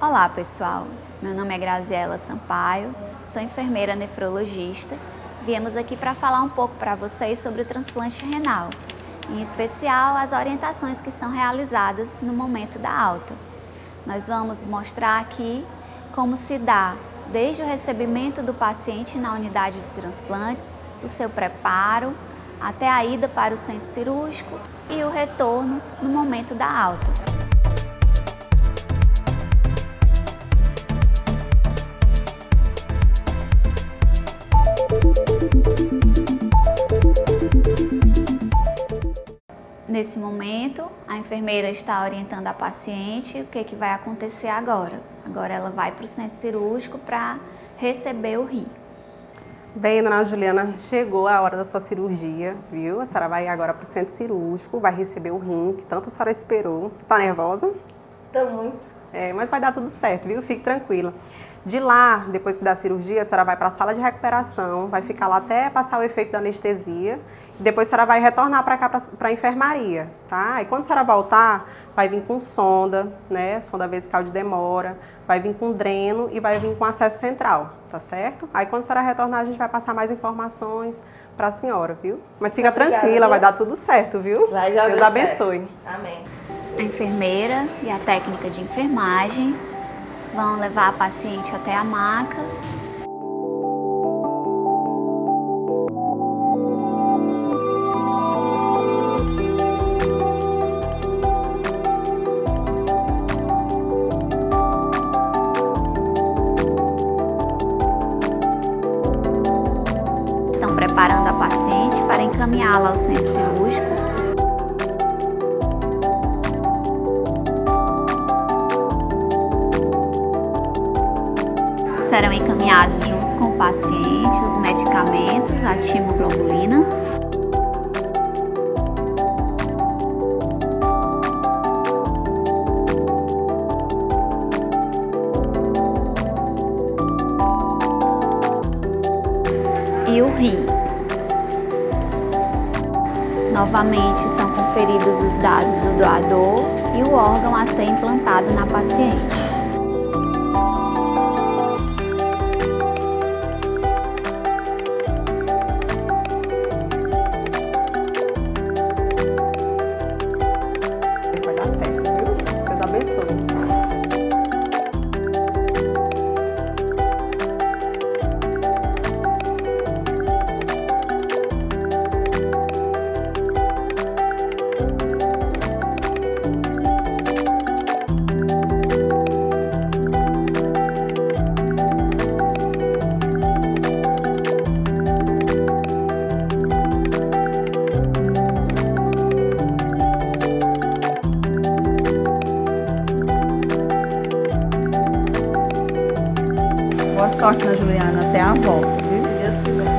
Olá pessoal, meu nome é Graziela Sampaio, sou enfermeira nefrologista. Viemos aqui para falar um pouco para vocês sobre o transplante renal, em especial as orientações que são realizadas no momento da alta. Nós vamos mostrar aqui como se dá desde o recebimento do paciente na unidade de transplantes, o seu preparo, até a ida para o centro cirúrgico e o retorno no momento da alta. Nesse momento, a enfermeira está orientando a paciente o que vai acontecer agora. Agora ela vai para o centro cirúrgico para receber o rim. Bem, dona Juliana, chegou a hora da sua cirurgia, viu? A senhora vai agora para o centro cirúrgico, vai receber o rim, que tanto a senhora esperou. Tá nervosa? Tô muito. Mas vai dar tudo certo, viu? Fique tranquila. De lá, depois da cirurgia, a senhora vai para a sala de recuperação, vai ficar lá até passar o efeito da anestesia. E depois a senhora vai retornar para cá, para a enfermaria, tá? E quando a senhora voltar, vai vir com sonda, né? Sonda vesical de demora, vai vir com dreno e vai vir com acesso central, tá certo? Aí quando a senhora retornar, a gente vai passar mais informações para a senhora, viu? Mas fica tranquila, vai dar tudo certo, viu? Deus abençoe. Amém. A enfermeira e a técnica de enfermagem vão levar a paciente até a maca. Estão preparando a paciente para encaminhá-la ao centro cirúrgico. Serão encaminhados junto com o paciente os medicamentos, a timoglobulina, e o rim. Novamente são conferidos os dados do doador e o órgão a ser implantado na paciente. Vai dar certo, viu? Deus abençoe. Boa sorte, Ana Juliana. Até a volta, viu? Se Deus quiser.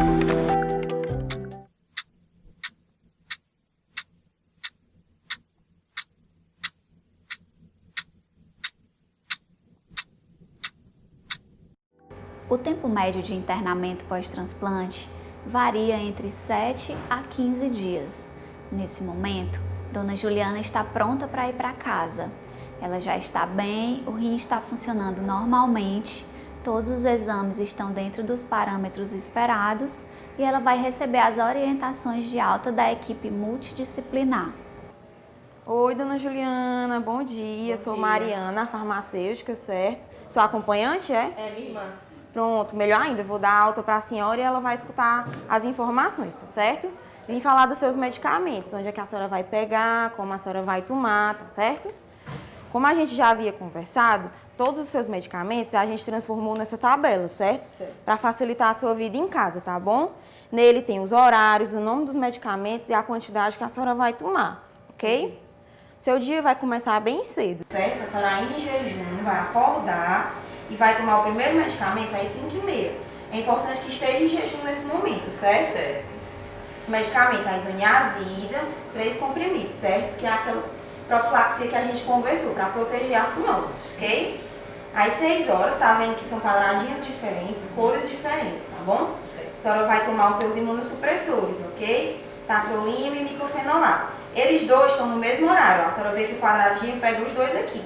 O tempo médio de internamento pós-transplante varia entre 7 a 15 dias. Nesse momento, Dona Juliana está pronta para ir para casa. Ela já está bem, o rim está funcionando normalmente, todos os exames estão dentro dos parâmetros esperados e ela vai receber as orientações de alta da equipe multidisciplinar. Oi, dona Juliana, bom dia. Sou Mariana, farmacêutica, certo? Sua acompanhante, é? É, minha irmã. Pronto, melhor ainda, eu vou dar alta para a senhora e ela vai escutar as informações, tá certo? Vim falar dos seus medicamentos, onde é que a senhora vai pegar, como a senhora vai tomar, tá certo? Como a gente já havia conversado, todos os seus medicamentos a gente transformou nessa tabela, certo? Para facilitar a sua vida em casa, tá bom? Nele tem os horários, o nome dos medicamentos e a quantidade que a senhora vai tomar, ok? Seu dia vai começar bem cedo, certo? A senhora indo em jejum, vai acordar e vai tomar o primeiro medicamento às 5h30. É importante que esteja em jejum nesse momento, certo? Certo. O medicamento é a isoniazida, 3 comprimidos, certo? Que é aquela profilaxia que a gente conversou, para proteger as mãos, ok? Às 6 horas, tá vendo que são quadradinhos diferentes, cores diferentes, tá bom? Certo. A senhora vai tomar os seus imunossupressores, ok? Tacrolina e miclofenolato. Eles dois estão no mesmo horário, ó. A senhora vê que o quadradinho pega os dois aqui,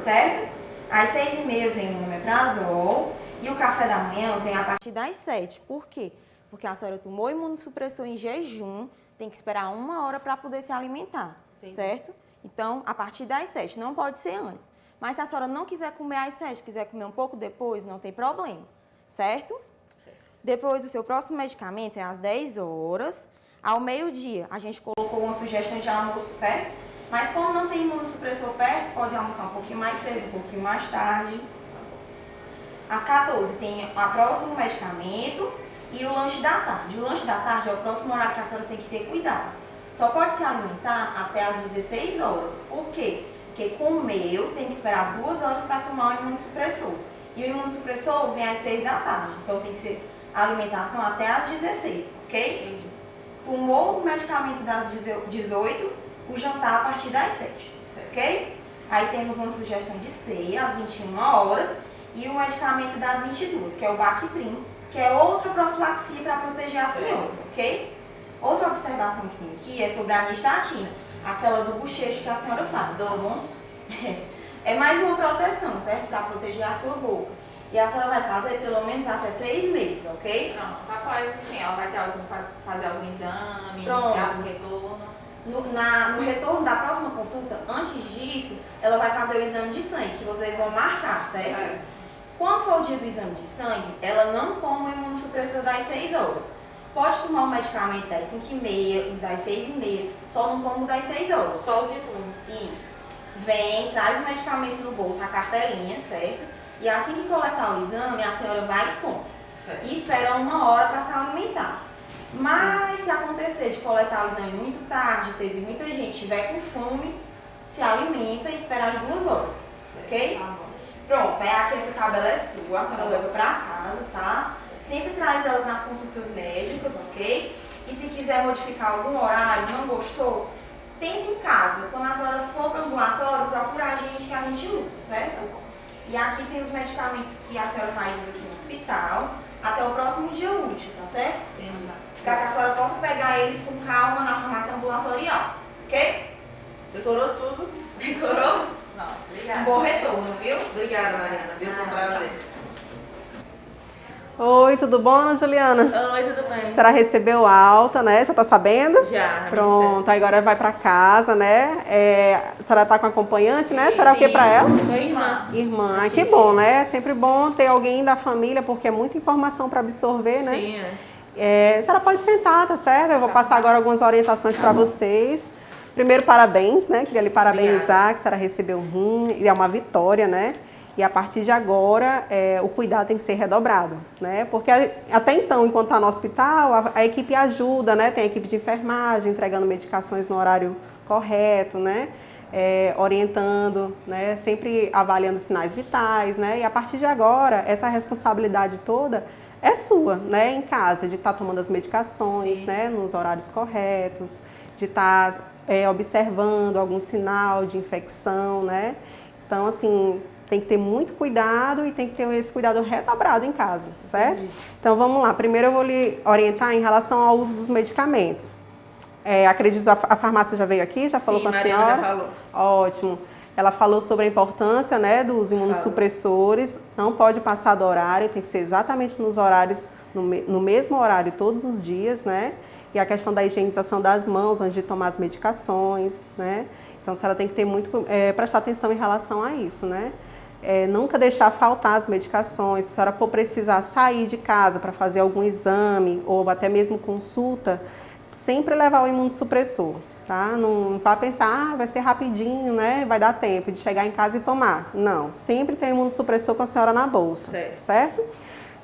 certo? Às 6h30 vem o omeprazol e o café da manhã vem a partir das 7. Por quê? Porque a senhora tomou imunossupressor em jejum, tem que esperar 1 hora para poder se alimentar, certo? Então, a partir das 7, não pode ser antes. Mas se a senhora não quiser comer às 7, quiser comer um pouco depois, não tem problema, certo? Depois, o seu próximo medicamento é às 10 horas. Ao meio-dia, a gente colocou uma sugestão de almoço, certo? Mas como não tem imunossupressor perto, pode almoçar um pouquinho mais cedo, um pouquinho mais tarde. Às 14 tem o próximo medicamento e o lanche da tarde. O lanche da tarde é o próximo horário que a senhora tem que ter cuidado. Só pode se alimentar até às 16 horas. Por quê? Porque comeu, tem que esperar 2 horas para tomar o imunossupressor. E o imunossupressor vem às 6 da tarde. Então tem que ser alimentação até às 16, ok? Tomou o medicamento das 18, o jantar a partir das 7, ok? Aí temos uma sugestão de ceia às 21 horas e o medicamento das 22, que é o Bactrim, que é outra profilaxia para proteger a senhora, ok? Outra observação que tem aqui é sobre a anistatina, aquela do bochecho que a senhora faz, tá bom? É mais uma proteção, certo? Para proteger a sua boca. E a senhora vai fazer pelo menos até 3 meses, ok? Não, papai, sim, ela vai ter fazer algum exame, Pronto. algum retorno. No retorno da próxima consulta, antes disso, ela vai fazer o exame de sangue, que vocês vão marcar, certo? É. Quando for o dia do exame de sangue, ela não toma o imunossupressor das 6 horas. Pode tomar o medicamento das 5h30, os das 6h30, só não toma o das 6 horas. Só os imunos. Isso. Vem, traz o medicamento no bolso, a cartelinha, certo? E assim que coletar o exame, a senhora vai e toma. E espera 1 hora para se alimentar. Mas se acontecer de coletar o exame muito tarde, teve muita gente, estiver com fome, se alimenta e espera as 2 horas. Ok? Pronto, aí aqui essa tabela é sua, a senhora leva para casa, tá? Sempre traz elas nas consultas médicas, ok? E se quiser modificar algum horário, não gostou, tenta em casa. Quando a senhora for para o ambulatório, procura a gente que a gente luta, certo? E aqui tem os medicamentos que a senhora faz aqui no hospital até o próximo dia útil, tá certo? Para que a senhora possa pegar eles com calma na farmácia ambulatorial, ok? Decorou tudo? Decorou? Não, obrigada. Um bom retorno, viu? Obrigada, Mariana. Viu? Foi um prazer. Oi, tudo bom, Ana Juliana? Oi, tudo bem? A senhora recebeu alta, né? Já tá sabendo? Já. Pronto, agora vai pra casa, né? A senhora tá com acompanhante, né? Será o que pra ela? Foi irmã. Irmã. Ai, que bom, né? É sempre bom ter alguém da família, porque é muita informação para absorver, né? Sim, A senhora pode sentar, tá certo? Eu vou passar agora algumas orientações para vocês. Primeiro, parabéns, né? Queria lhe parabenizar que a senhora recebeu um rim, e é uma vitória, né? E a partir de agora, o cuidado tem que ser redobrado, né? Porque até então, enquanto está no hospital, a equipe ajuda, né? Tem a equipe de enfermagem entregando medicações no horário correto, né? Orientando, né? Sempre avaliando sinais vitais, né? E a partir de agora, essa responsabilidade toda é sua, né? Em casa, de estar tomando as medicações, né? Nos horários corretos, de estar observando algum sinal de infecção, né? Então, assim, tem que ter muito cuidado e tem que ter esse cuidado redobrado em casa, certo? Então, vamos lá. Primeiro, eu vou lhe orientar em relação ao uso dos medicamentos. Acredito que a farmácia já veio aqui, já falou com a Mariana senhora? já falou. Ótimo. Ela falou sobre a importância, né, dos imunossupressores. Não pode passar do horário, tem que ser exatamente nos horários, no mesmo horário todos os dias, né? E a questão da higienização das mãos antes de tomar as medicações, né? Então, a senhora tem que ter prestar atenção em relação a isso, né? Nunca deixar faltar as medicações. Se a senhora for precisar sair de casa para fazer algum exame ou até mesmo consulta, sempre levar o imunossupressor, tá? Não vá pensar, vai ser rapidinho, né? Vai dar tempo de chegar em casa e tomar. Não, sempre tem imunossupressor com a senhora na bolsa, certo?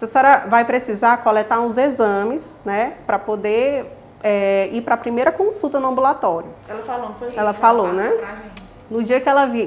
A senhora vai precisar coletar uns exames, né? Para poder ir para a primeira consulta no ambulatório. Ela falou, não foi? Ela falou, né? No dia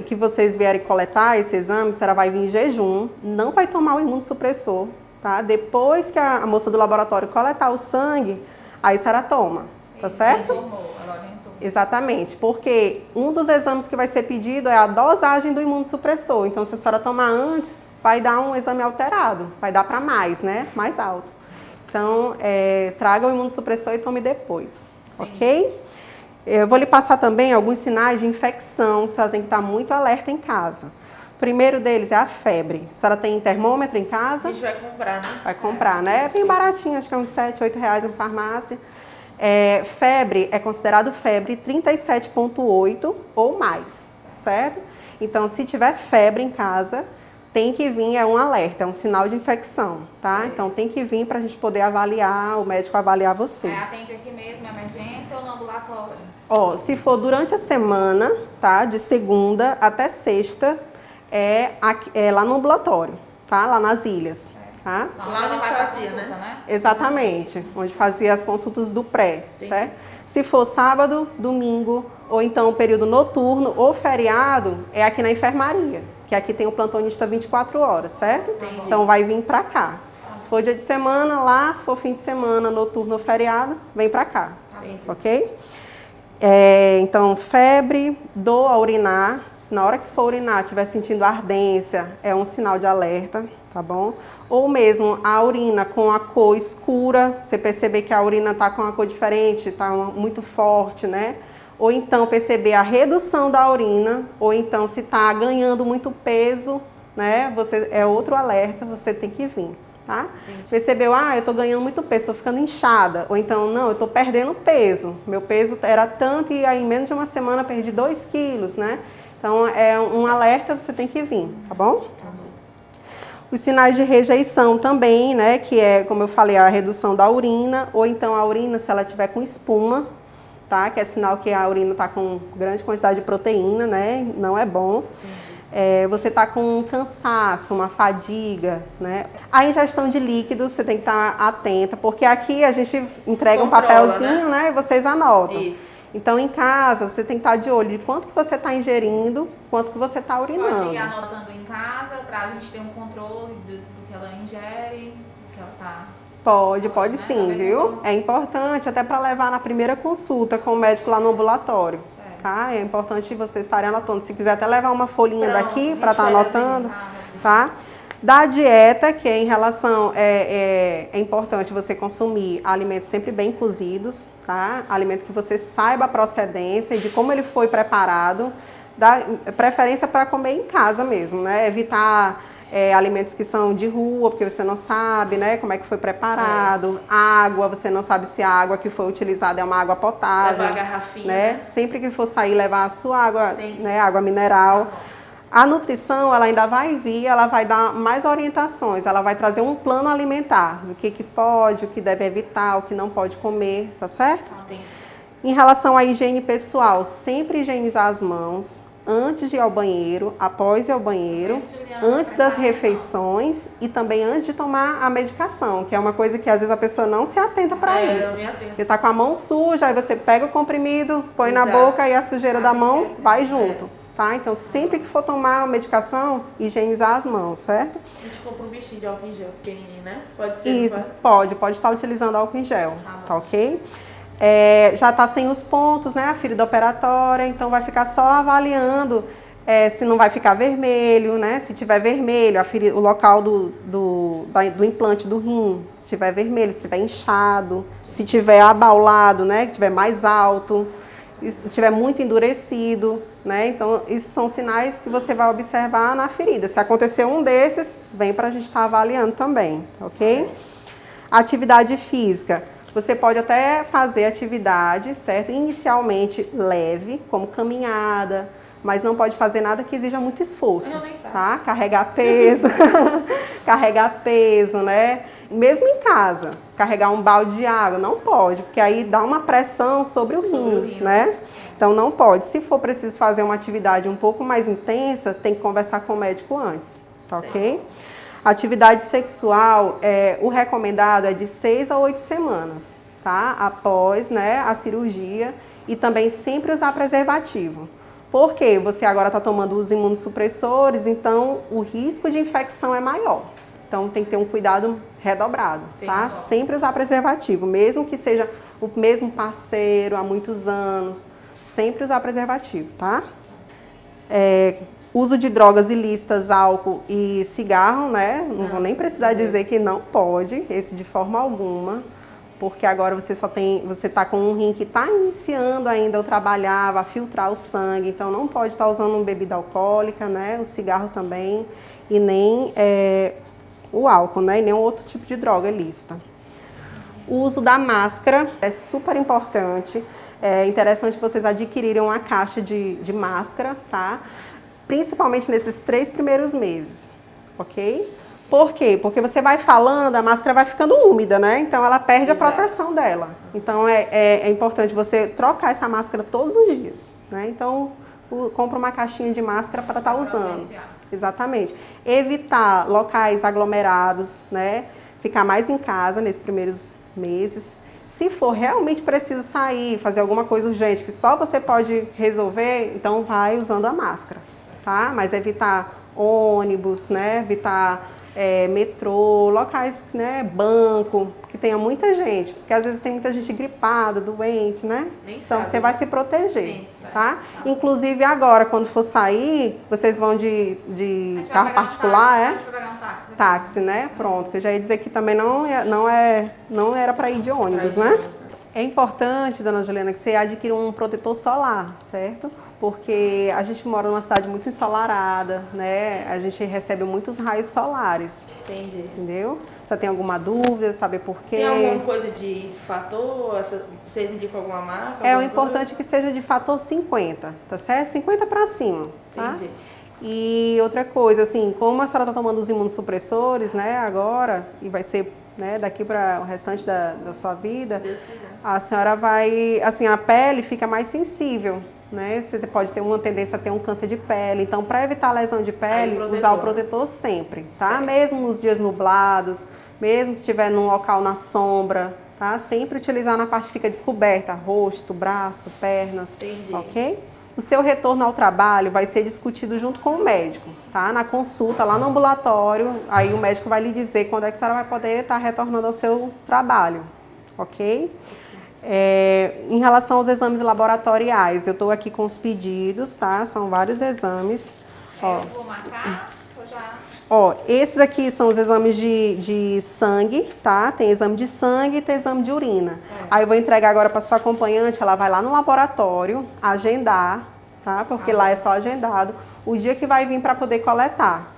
que vocês vierem coletar esse exame, a senhora vai vir em jejum, não vai tomar o imunossupressor, tá? Depois que a moça do laboratório coletar o sangue, aí a senhora toma, tá certo? Ela orientou. Exatamente, porque um dos exames que vai ser pedido é a dosagem do imunossupressor. Então, se a senhora tomar antes, vai dar um exame alterado, vai dar para mais, né? Mais alto. Então, traga o imunossupressor e tome depois, ok? Eu vou lhe passar também alguns sinais de infecção, que a senhora tem que estar muito alerta em casa. Primeiro deles é a febre. A senhora tem termômetro em casa? A gente vai comprar, né? Vai comprar, né? É bem baratinho, acho que é uns 7, 8 reais na farmácia. Febre é considerado febre 37,8 ou mais, certo? Então, se tiver febre em casa, tem que vir, é um alerta, é um sinal de infecção, tá? Sim. Então, tem que vir para a gente poder avaliar, o médico avaliar você. Atende aqui mesmo, emergência ou no ambulatório? Ó, se for durante a semana, tá? De segunda até sexta, é lá no ambulatório, tá? Lá nas ilhas, tá? Lá ela onde vai pra fazia, consulta, né? Exatamente, onde fazia as consultas do pré, certo? Se for sábado, domingo, ou então período noturno ou feriado, é aqui na enfermaria, que aqui tem o plantonista 24 horas, certo? Então vai vir pra cá. Se for dia de semana, lá, se for fim de semana, noturno ou feriado, vem pra cá, ok? Então, febre, dor a urinar, se na hora que for urinar estiver sentindo ardência, é um sinal de alerta, tá bom? Ou mesmo a urina com a cor escura, você perceber que a urina está com uma cor diferente, está muito forte, né? Ou então perceber a redução da urina, ou então se está ganhando muito peso, né? É outro alerta, você tem que vir. Tá? Percebeu, eu estou ganhando muito peso, estou ficando inchada. Ou então, não, eu estou perdendo peso. Meu peso era tanto e aí em menos de uma semana perdi 2 quilos, né? Então, é um alerta, você tem que vir, tá bom? Os sinais de rejeição também, né? Que é, como eu falei, a redução da urina. Ou então a urina, se ela tiver com espuma, tá? Que é sinal que a urina está com grande quantidade de proteína, né? Não é bom. Você está com um cansaço, uma fadiga, né? A ingestão de líquidos, você tem que estar atenta, porque aqui a gente entrega um papelzinho, né? E vocês anotam. Isso. Então, em casa, você tem que estar de olho de quanto que você está ingerindo, quanto que você está urinando. Pode ir anotando em casa para a gente ter um controle do que ela ingere, do que ela está... Pode sim, viu? É importante até para levar na primeira consulta com o médico lá no ambulatório. Tá? É importante vocês estarem anotando. Se quiser até levar uma folhinha daqui para estar anotando, tá? Da dieta, que é em relação, é importante você consumir alimentos sempre bem cozidos, tá? Alimento que você saiba a procedência e de como ele foi preparado. Dá preferência para comer em casa mesmo, né? Evitar alimentos que são de rua, porque você não sabe, né, como é que foi preparado. Água, você não sabe se a água que foi utilizada é uma água potável. Levar a garrafinha, né? Sempre que for sair, levar a sua água, né, água mineral. A nutrição, ela ainda vai vir, ela vai dar mais orientações, ela vai trazer um plano alimentar, do que pode, o que deve evitar, o que não pode comer, tá certo? Em relação à higiene pessoal, sempre higienizar as mãos, antes de ir ao banheiro, após ir ao banheiro, antes das refeições e também antes de tomar a medicação, que é uma coisa que às vezes a pessoa não se atenta para isso. Eu me atento. Você tá com a mão suja, aí você pega o comprimido, põe na boca e a sujeira da mão vai junto, tá? Então, sempre que for tomar a medicação, higienizar as mãos, certo? A gente compra um bichinho de álcool em gel pequenininho, né? Pode ser? Isso, pode estar utilizando álcool em gel, tá ok? Já está sem os pontos, né, a ferida operatória, então vai ficar só avaliando se não vai ficar vermelho, né? Se tiver vermelho, o local do implante do rim, se tiver vermelho, se tiver inchado, se tiver abaulado, né, que tiver mais alto, se tiver muito endurecido, né? Então, isso são sinais que você vai observar na ferida. Se acontecer um desses, vem para a gente estar avaliando também, ok? Atividade física. Você pode até fazer atividade, certo? Inicialmente leve, como caminhada, mas não pode fazer nada que exija muito esforço, tá? Carregar peso, né? Mesmo em casa, carregar um balde de água, não pode, porque aí dá uma pressão sobre o rim, né? Então não pode. Se for preciso fazer uma atividade um pouco mais intensa, tem que conversar com o médico antes, tá ok? Atividade sexual, o recomendado é de 6 a 8 semanas, tá? Após, né, a cirurgia, e também sempre usar preservativo. Por quê? Você agora está tomando os imunossupressores, então o risco de infecção é maior. Então tem que ter um cuidado redobrado, tá? Sempre usar preservativo, mesmo que seja o mesmo parceiro há muitos anos, sempre usar preservativo, tá? Uso de drogas ilícitas, álcool e cigarro, né? Não vou nem precisar dizer que não pode, esse de forma alguma. porque agora você tá com um rim que está iniciando ainda a trabalhar, vai filtrar o sangue, então não pode estar usando uma bebida alcoólica, né? O cigarro também, e nem o álcool, né? E nenhum outro tipo de droga ilícita. O uso da máscara é super importante. É interessante vocês adquirirem uma caixa de máscara, tá? Principalmente nesses 3 primeiros meses, ok? Por quê? Porque você vai falando, a máscara vai ficando úmida, né? Então ela perde a proteção dela. Então é importante você trocar essa máscara todos os dias, né? Então compra uma caixinha de máscara para estar usando. Exatamente. Evitar locais aglomerados, né? Ficar mais em casa nesses primeiros meses. Se for realmente preciso sair, fazer alguma coisa urgente que só você pode resolver, então vai usando a máscara, tá? Mas evitar ônibus, né? Evitar metrô, locais, né? Banco, que tenha muita gente, porque às vezes tem muita gente gripada, doente, né? Então você vai se proteger, tá? Inclusive agora, quando for sair, vocês vão de carro particular, táxi, né? Pronto, que eu já ia dizer que também não era para ir de ônibus, né? É importante, dona Juliana, que você adquira um protetor solar, certo? Porque a gente mora numa cidade muito ensolarada, né? A gente recebe muitos raios solares. Entendi. Entendeu? Você tem alguma dúvida, saber por quê? Tem alguma coisa de fator? Vocês indicam alguma marca? É o importante que seja de fator 50, tá certo? 50 para cima, tá? Entendi. E outra coisa, assim, como a senhora está tomando os imunossupressores, né, agora, e vai ser, né, daqui para o restante da sua vida, a senhora vai, assim, a pele fica mais sensível, né? Você pode ter uma tendência a ter um câncer de pele. Então, para evitar a lesão de pele, usar o protetor sempre, tá? Certo. Mesmo nos dias nublados, mesmo se estiver num local na sombra, tá? Sempre utilizar na parte que fica descoberta, rosto, braço, pernas, ok? O seu retorno ao trabalho vai ser discutido junto com o médico, tá? Na consulta, lá no ambulatório, aí o médico vai lhe dizer quando é que a senhora vai poder estar retornando ao seu trabalho, ok? Em relação aos exames laboratoriais, eu estou aqui com os pedidos, tá? São vários exames. Eu vou marcar ou já... Ó, esses aqui são os exames de sangue, tá? Tem exame de sangue e tem exame de urina. Aí eu vou entregar agora para sua acompanhante, ela vai lá no laboratório, agendar, tá? Porque lá é só agendado, o dia que vai vir para poder coletar.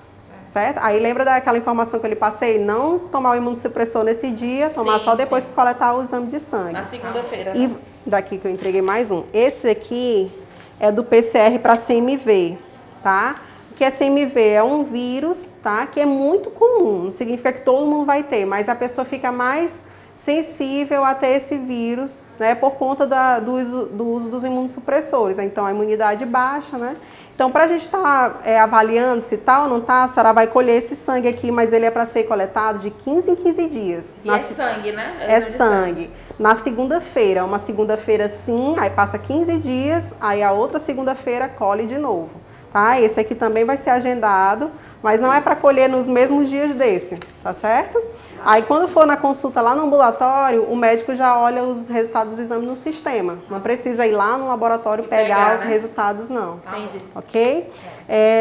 Certo? Aí lembra daquela informação que eu lhe passei? Não tomar o imunossupressor nesse dia, tomar só depois que coletar o exame de sangue. Na segunda-feira, E né? daqui que eu entreguei mais um. Esse aqui é do PCR para CMV, tá? O que é CMV? É um vírus, tá? Que é muito comum. Não significa que todo mundo vai ter, mas a pessoa fica mais sensível a ter esse vírus, né? Por conta do uso dos imunossupressores. Então, a imunidade baixa, né? Então, para a gente estar avaliando se tá ou não tá, a senhora vai colher esse sangue aqui, mas ele é para ser coletado de 15 em 15 dias. E é sangue, né? É sangue. Na segunda-feira, uma segunda-feira sim, aí passa 15 dias, aí a outra segunda-feira colhe de novo, tá? Esse aqui também vai ser agendado, mas não é para colher nos mesmos dias desse, tá certo? Aí quando for na consulta lá no ambulatório, o médico já olha os resultados do exame no sistema. Não precisa ir lá no laboratório pegar os resultados, não. Entendi. Ok?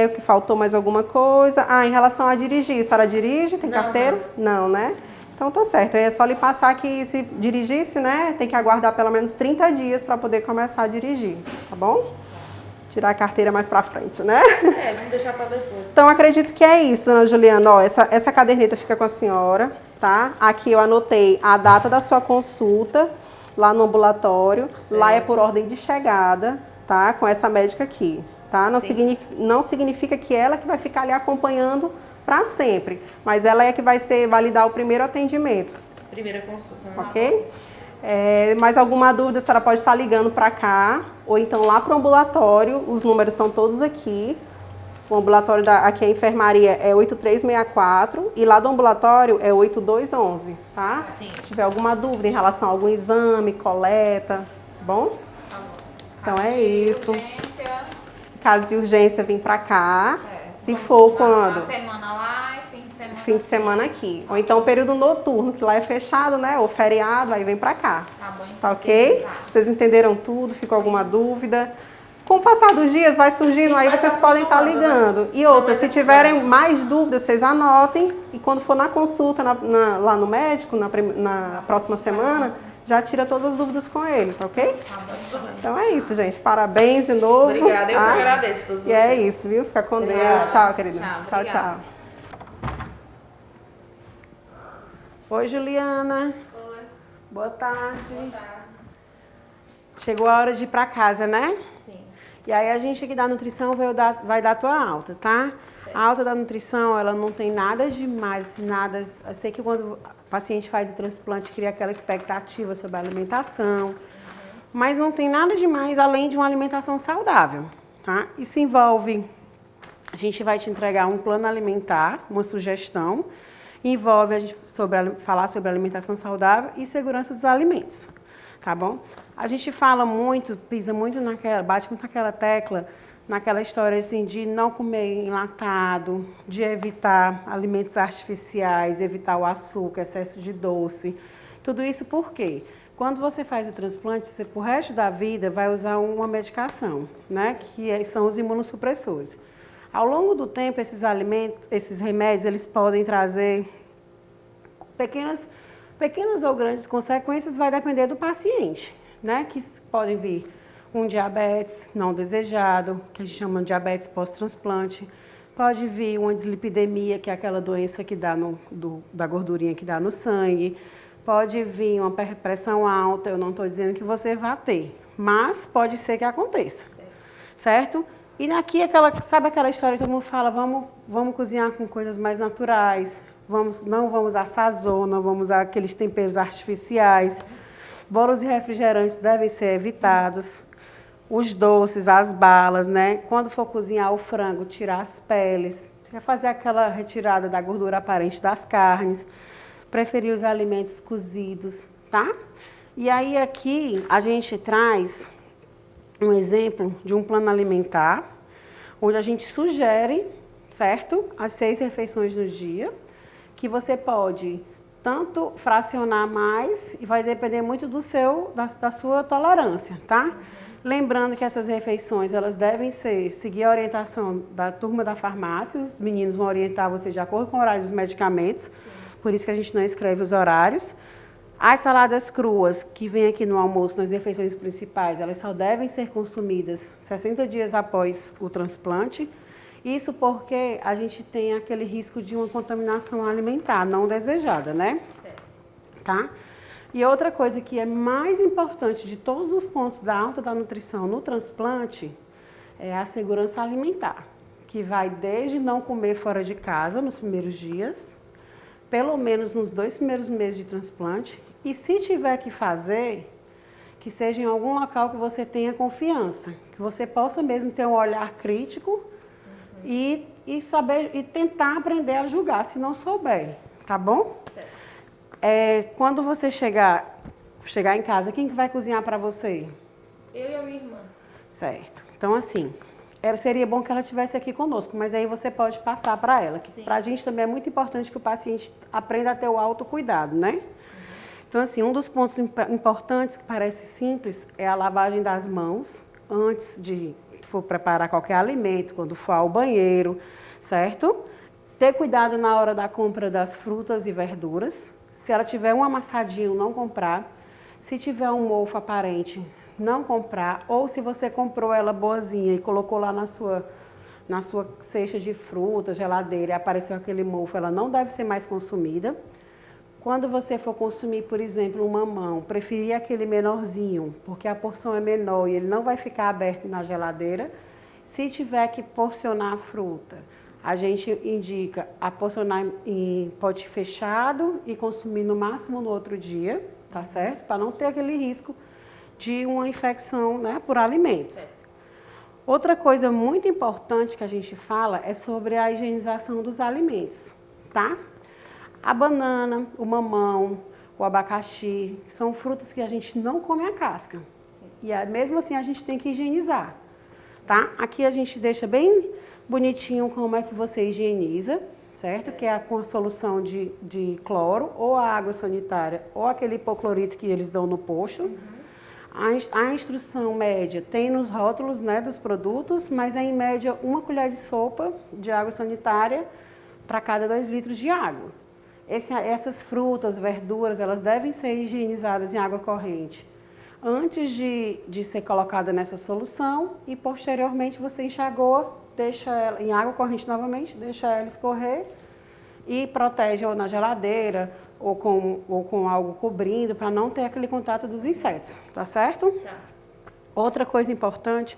O que faltou mais alguma coisa? Em relação a dirigir, a senhora dirige? Tem carteira? Não, né? Então tá certo. É só lhe passar que se dirigisse, né, tem que aguardar pelo menos 30 dias para poder começar a dirigir, tá bom? Tirar a carteira mais pra frente, né? Vamos deixar pra depois. Então, acredito que é isso, Ana Juliana. Ó, essa caderneta fica com a senhora, tá? Aqui eu anotei a data da sua consulta, lá no ambulatório. Certo. Lá é por ordem de chegada, tá? Com essa médica aqui, tá? Não significa que ela que vai ficar ali acompanhando para sempre, mas ela é que vai dar o primeiro atendimento. Primeira consulta. Ok? Mais alguma dúvida, a senhora pode estar ligando para cá, ou então lá para o ambulatório, os números estão todos aqui. O ambulatório aqui a enfermaria é 8364 e lá do ambulatório é 8211, tá? Sim. Se tiver alguma dúvida em relação a algum exame, coleta, tá bom? Tá bom. Então é isso. Urgência. Caso de urgência, vim para cá. Certo. Se for quando? Uma semana lá e fim de semana. Fim de semana aqui. Ou então período noturno, que lá é fechado, né? Ou feriado, aí vem pra cá. Tá bom, então. Tá ok? Vocês entenderam tudo? Ficou alguma dúvida? Com o passar dos dias vai surgindo, aí vocês podem estar ligando. E outra, se tiverem mais dúvidas, vocês anotem e quando for na consulta lá no médico, na próxima semana, já tira todas as dúvidas com ele, tá ok? Então é isso, gente. Parabéns de novo. Obrigada, eu que agradeço todos vocês. E é isso, viu? Fica com Deus. Tchau, querida. Tchau, Tchau. Oi, Juliana. Oi. Boa tarde. Boa tarde. Chegou a hora de ir pra casa, né? Sim. E aí a gente aqui da nutrição vai dar a tua alta, tá? A alta da nutrição, ela não tem nada demais, nada... Eu sei que quando o paciente faz o transplante, cria aquela expectativa sobre a alimentação, mas não tem nada demais além de uma alimentação saudável, tá? Isso envolve... A gente vai te entregar um plano alimentar, uma sugestão, envolve a gente falar sobre alimentação saudável e segurança dos alimentos, tá bom? A gente fala muito, pisa muito bate muito naquela tecla, naquela história assim de não comer enlatado, de evitar alimentos artificiais, evitar o açúcar, excesso de doce. Tudo isso por quê? Quando você faz o transplante, você pro resto da vida vai usar uma medicação, né? São os imunossupressores. Ao longo do tempo, esses remédios, eles podem trazer pequenas ou grandes consequências, vai depender do paciente, né? Que podem vir um diabetes não desejado, que a gente chama de diabetes pós-transplante. Pode vir uma dislipidemia, que é aquela doença que dá da gordurinha que dá no sangue. Pode vir uma pressão alta, eu não estou dizendo que você vá ter, mas pode ser que aconteça, certo? E aqui, sabe aquela história que todo mundo fala, vamos cozinhar com coisas mais naturais, não vamos usar sazon, não vamos usar aqueles temperos artificiais. Bolos e refrigerantes devem ser evitados. Os doces, as balas, né? Quando for cozinhar o frango, tirar as peles. Você quer fazer aquela retirada da gordura aparente das carnes. Preferir os alimentos cozidos, tá? E aí aqui a gente traz um exemplo de um plano alimentar, onde a gente sugere, certo? As 6 refeições no dia, que você pode tanto fracionar mais e vai depender muito da sua tolerância, tá? Lembrando que essas refeições, elas devem seguir a orientação da turma da farmácia, os meninos vão orientar você de acordo com o horário dos medicamentos, por isso que a gente não escreve os horários. As saladas cruas, que vem aqui no almoço, nas refeições principais, elas só devem ser consumidas 60 dias após o transplante. Isso porque a gente tem aquele risco de uma contaminação alimentar não desejada, né? Tá? E outra coisa que é mais importante de todos os pontos da alta da nutrição no transplante é a segurança alimentar, que vai desde não comer fora de casa nos primeiros dias, pelo menos nos 2 primeiros meses de transplante, e se tiver que fazer, que seja em algum local que você tenha confiança, que você possa mesmo ter um olhar crítico e saber e tentar aprender a julgar se não souber, tá bom? Quando você chegar em casa, quem que vai cozinhar para você? Eu e a minha irmã. Certo. Então, assim, seria bom que ela estivesse aqui conosco, mas aí você pode passar para ela. Para a gente também é muito importante que o paciente aprenda a ter o autocuidado, né? Então, assim, um dos pontos importantes, que parece simples, é a lavagem das mãos antes de for preparar qualquer alimento, quando for ao banheiro, certo? Ter cuidado na hora da compra das frutas e verduras. Se ela tiver um amassadinho, não comprar. Se tiver um mofo aparente, não comprar. Ou se você comprou ela boazinha e colocou lá na sua cesta de fruta, geladeira, e apareceu aquele mofo, ela não deve ser mais consumida. Quando você for consumir, por exemplo, um mamão, preferir aquele menorzinho, porque a porção é menor e ele não vai ficar aberto na geladeira. Se tiver que porcionar a fruta, a gente indica a porcionar em pote fechado e consumir no máximo no outro dia, tá certo? Para não ter aquele risco de uma infecção, né, por alimentos. Outra coisa muito importante que a gente fala é sobre a higienização dos alimentos, tá? A banana, o mamão, o abacaxi, são frutas que a gente não come a casca. E mesmo assim a gente tem que higienizar, tá? Aqui a gente deixa bem bonitinho como é que você higieniza, certo? Que é com a solução de cloro, ou a água sanitária, ou aquele hipoclorito que eles dão no posto. A instrução média tem nos rótulos, né, dos produtos, mas é em média 1 colher de sopa de água sanitária para cada 2 litros de água. Essas frutas, verduras, elas devem ser higienizadas em água corrente antes de ser colocada nessa solução e posteriormente você enxagou, deixa ela em água corrente novamente, deixa ela escorrer e protege ou na geladeira ou com algo cobrindo para não ter aquele contato dos insetos, tá certo? Tá. Outra coisa importante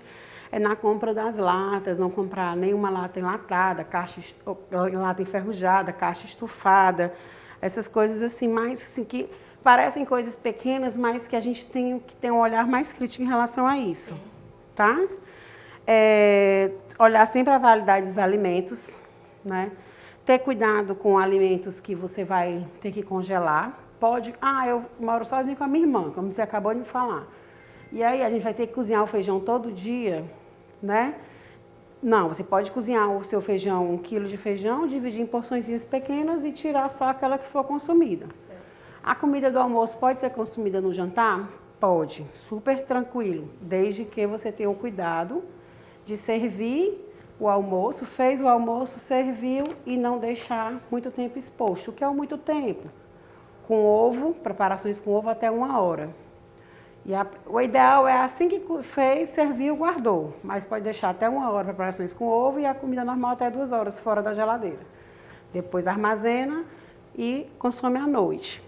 é na compra das latas, não comprar nenhuma lata enlatada, lata enferrujada, caixa estufada, essas coisas assim, mais assim, que parecem coisas pequenas, mas que a gente tem que ter um olhar mais crítico em relação a isso, tá? Olhar sempre a validade dos alimentos, né? Ter cuidado com alimentos que você vai ter que congelar. Eu moro sozinha com a minha irmã, como você acabou de me falar. E aí a gente vai ter que cozinhar o feijão todo dia, né? Não, você pode cozinhar o seu feijão, 1 quilo de feijão, dividir em porções pequenas e tirar só aquela que for consumida. Certo. A comida do almoço pode ser consumida no jantar? Pode, super tranquilo, desde que você tenha o cuidado de servir o almoço, fez o almoço, serviu e não deixar muito tempo exposto. O que é muito tempo? Com ovo, preparações com ovo até 1 hora. O ideal é assim que fez, serviu, guardou. Mas pode deixar até 1 hora preparações com ovo e a comida normal até 2 horas fora da geladeira. Depois armazena e consome à noite.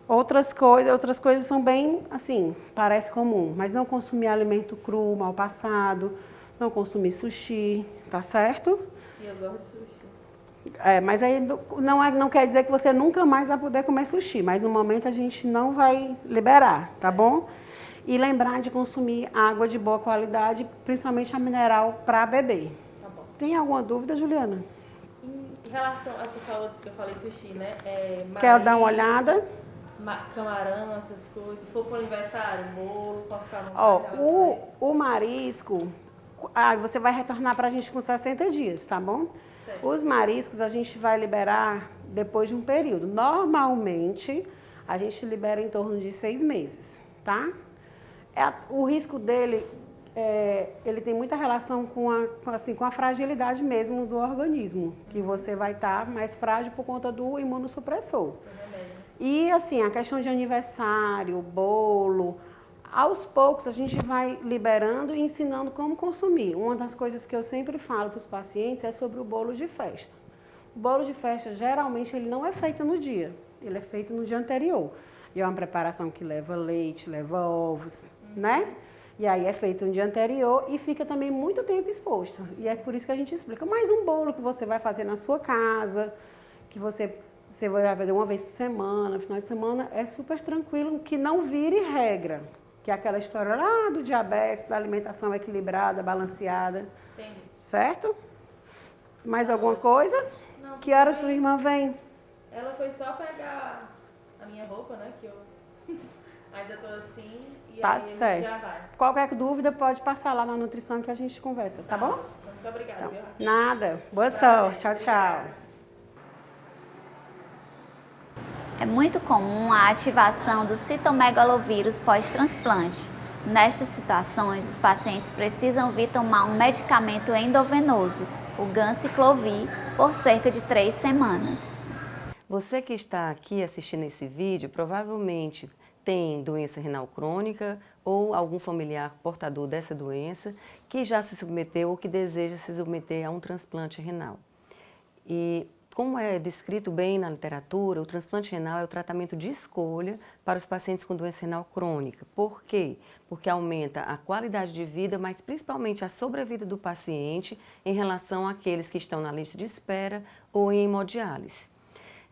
Outras coisas são bem, assim, parece comum, mas não consumir alimento cru, mal passado, não consumir sushi, tá certo? E eu gosto de sushi. Mas aí não quer dizer que você nunca mais vai poder comer sushi, mas no momento a gente não vai liberar, tá bom? E lembrar de consumir água de boa qualidade, principalmente a mineral para beber. Tá bom. Tem alguma dúvida, Juliana? Em relação a pessoal antes que eu falei sushi, né? Quero dar uma olhada. Camarão, essas coisas. Se for pro aniversário, bolo, posso ficar o marisco, você vai retornar para a gente com 60 dias, tá bom? Certo. Os mariscos a gente vai liberar depois de um período. Normalmente, a gente libera em torno de 6 meses, tá? O risco dele, ele tem muita relação com a fragilidade mesmo do organismo, que você vai estar mais frágil por conta do imunossupressor. E assim, a questão de aniversário, bolo, aos poucos a gente vai liberando e ensinando como consumir. Uma das coisas que eu sempre falo para os pacientes é sobre o bolo de festa. O bolo de festa, geralmente, ele não é feito no dia, ele é feito no dia anterior. E é uma preparação que leva leite, leva ovos, né? E aí é feito no dia anterior e fica também muito tempo exposto. E é por isso que a gente explica. Mais um bolo que você vai fazer na sua casa, que você vai fazer uma vez por semana, no final de semana, é super tranquilo, que não vire regra. Que é aquela história lá do diabetes, da alimentação equilibrada, balanceada. Entendi. Certo? Mais alguma coisa? Não. Que horas tua irmã vem? Ela foi só pegar a minha roupa, né? Que eu ainda tô assim. E Tá aí a gente certo. já vai. Qualquer dúvida pode passar lá na nutrição que a gente conversa, tá bom? Muito obrigada, viu? Nada. Boa sorte. Tchau, tchau. É muito comum a ativação do citomegalovírus pós-transplante. Nestas situações, os pacientes precisam vir tomar um medicamento endovenoso, o Ganciclovir, por cerca de 3 semanas. Você que está aqui assistindo esse vídeo provavelmente tem doença renal crônica ou algum familiar portador dessa doença que já se submeteu ou que deseja se submeter a um transplante renal. E como é descrito bem na literatura, o transplante renal é o tratamento de escolha para os pacientes com doença renal crônica. Por quê? Porque aumenta a qualidade de vida, mas principalmente a sobrevida do paciente em relação àqueles que estão na lista de espera ou em hemodiálise.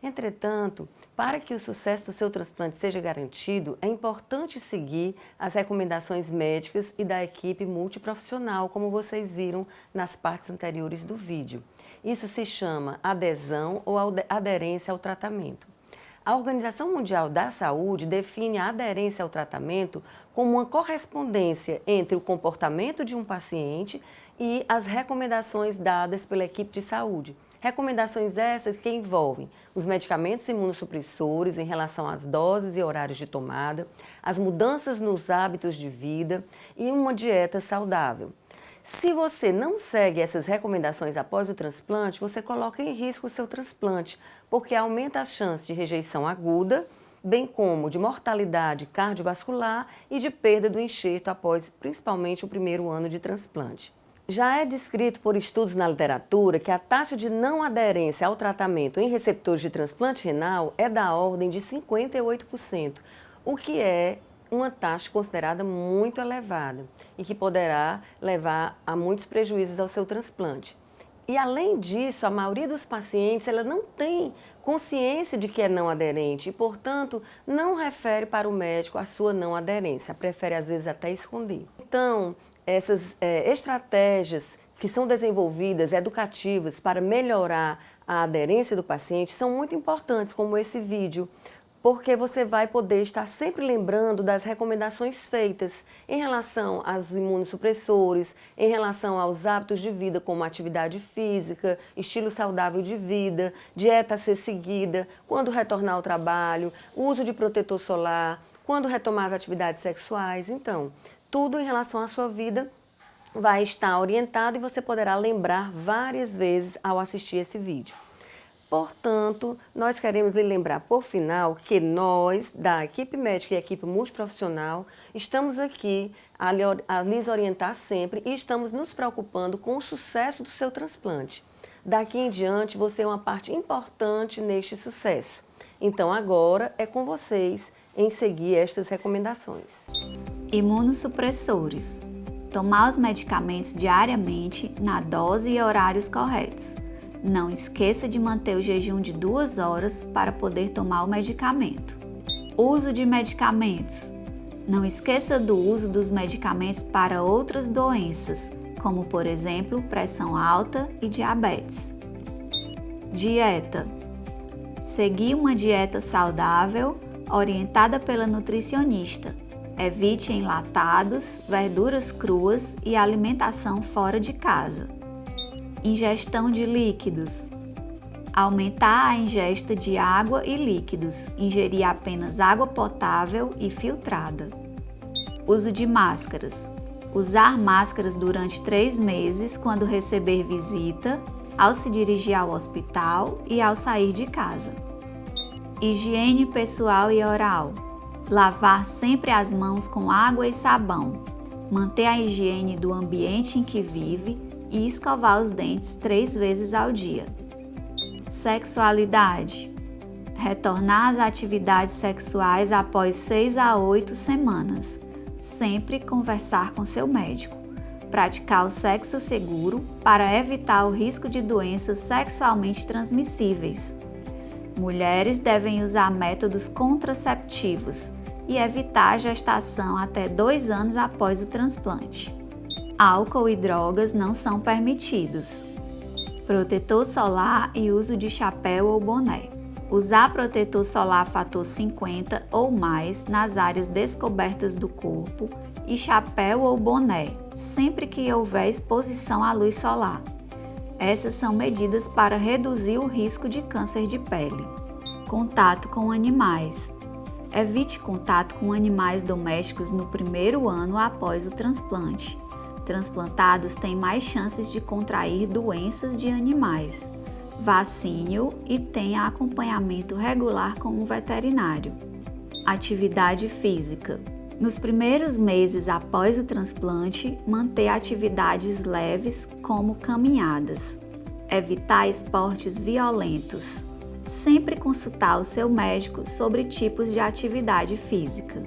Entretanto, para que o sucesso do seu transplante seja garantido, é importante seguir as recomendações médicas e da equipe multiprofissional, como vocês viram nas partes anteriores do vídeo. Isso se chama adesão ou aderência ao tratamento. A Organização Mundial da Saúde define a aderência ao tratamento como uma correspondência entre o comportamento de um paciente e as recomendações dadas pela equipe de saúde, Recomendações essas que envolvem os medicamentos imunossupressores em relação às doses e horários de tomada, as mudanças nos hábitos de vida e uma dieta saudável. Se você não segue essas recomendações após o transplante, você coloca em risco o seu transplante, porque aumenta a chance de rejeição aguda, bem como de mortalidade cardiovascular e de perda do enxerto após principalmente o primeiro ano de transplante. Já é descrito por estudos na literatura que a taxa de não aderência ao tratamento em receptores de transplante renal é da ordem de 58%, o que é uma taxa considerada muito elevada e que poderá levar a muitos prejuízos ao seu transplante. E além disso, a maioria dos pacientes ela não tem consciência de que é não aderente e, portanto, não refere para o médico a sua não aderência, prefere às vezes até esconder. Então, essas estratégias que são desenvolvidas, educativas, para melhorar a aderência do paciente são muito importantes, como esse vídeo, porque você vai poder estar sempre lembrando das recomendações feitas em relação aos imunossupressores, em relação aos hábitos de vida, como atividade física, estilo saudável de vida, dieta a ser seguida, quando retornar ao trabalho, uso de protetor solar, quando retomar as atividades sexuais. Então, tudo em relação à sua vida vai estar orientado e você poderá lembrar várias vezes ao assistir esse vídeo. Portanto, nós queremos lhe lembrar, por final, que nós, da equipe médica e equipe multiprofissional, estamos aqui a lhes orientar sempre e estamos nos preocupando com o sucesso do seu transplante. Daqui em diante, você é uma parte importante neste sucesso. Então, agora é com vocês em seguir estas recomendações. Imunossupressores. Tomar os medicamentos diariamente na dose e horários corretos. Não esqueça de manter o jejum de 2 horas para poder tomar o medicamento. Uso de medicamentos. Não esqueça do uso dos medicamentos para outras doenças, como por exemplo, pressão alta e diabetes. Dieta. Seguir uma dieta saudável, orientada pela nutricionista. Evite enlatados, verduras cruas e alimentação fora de casa. Ingestão de líquidos. Aumentar a ingesta de água e líquidos. Ingerir apenas água potável e filtrada. Uso de máscaras. Usar máscaras durante 3 meses quando receber visita, ao se dirigir ao hospital e ao sair de casa. Higiene pessoal e oral. Lavar sempre as mãos com água e sabão. Manter a higiene do ambiente em que vive e escovar os dentes 3 vezes ao dia. Sexualidade. Retornar às atividades sexuais após 6 a 8 semanas. Sempre conversar com seu médico. Praticar o sexo seguro para evitar o risco de doenças sexualmente transmissíveis. Mulheres devem usar métodos contraceptivos e evitar a gestação até 2 anos após o transplante. Álcool e drogas não são permitidos. Protetor solar e uso de chapéu ou boné. Usar protetor solar fator 50 ou mais nas áreas descobertas do corpo e chapéu ou boné, sempre que houver exposição à luz solar. Essas são medidas para reduzir o risco de câncer de pele. Contato com animais. Evite contato com animais domésticos no primeiro ano após o transplante. Transplantados têm mais chances de contrair doenças de animais. Vacine-o e tenha acompanhamento regular com um veterinário. Atividade física. Nos primeiros meses após o transplante, manter atividades leves como caminhadas. Evitar esportes violentos. Sempre consultar o seu médico sobre tipos de atividade física.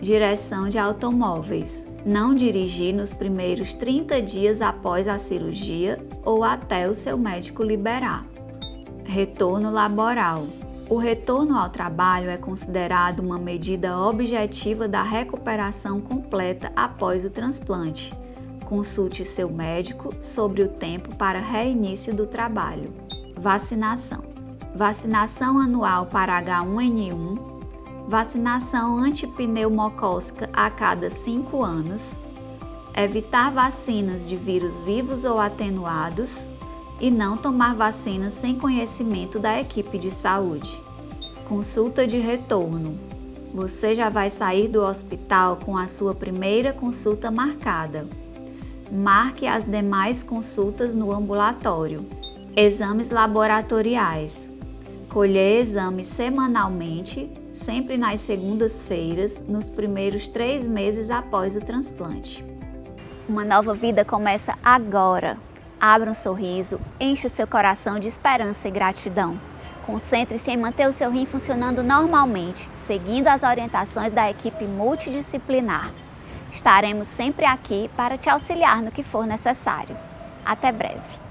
Direção de automóveis. Não dirigir nos primeiros 30 dias após a cirurgia ou até o seu médico liberar. Retorno laboral. O retorno ao trabalho é considerado uma medida objetiva da recuperação completa após o transplante. Consulte seu médico sobre o tempo para reinício do trabalho. Vacinação. Vacinação anual para H1N1. Vacinação antipneumocócica a cada 5 anos. Evitar vacinas de vírus vivos ou atenuados. e não tomar vacinas sem conhecimento da equipe de saúde. Consulta de retorno. Você já vai sair do hospital com a sua primeira consulta marcada. Marque as demais consultas no ambulatório. Exames laboratoriais. Colher exames semanalmente, sempre nas segundas-feiras, nos primeiros 3 meses após o transplante. Uma nova vida começa agora. Abra um sorriso, enche o seu coração de esperança e gratidão. Concentre-se em manter o seu rim funcionando normalmente, seguindo as orientações da equipe multidisciplinar. Estaremos sempre aqui para te auxiliar no que for necessário. Até breve!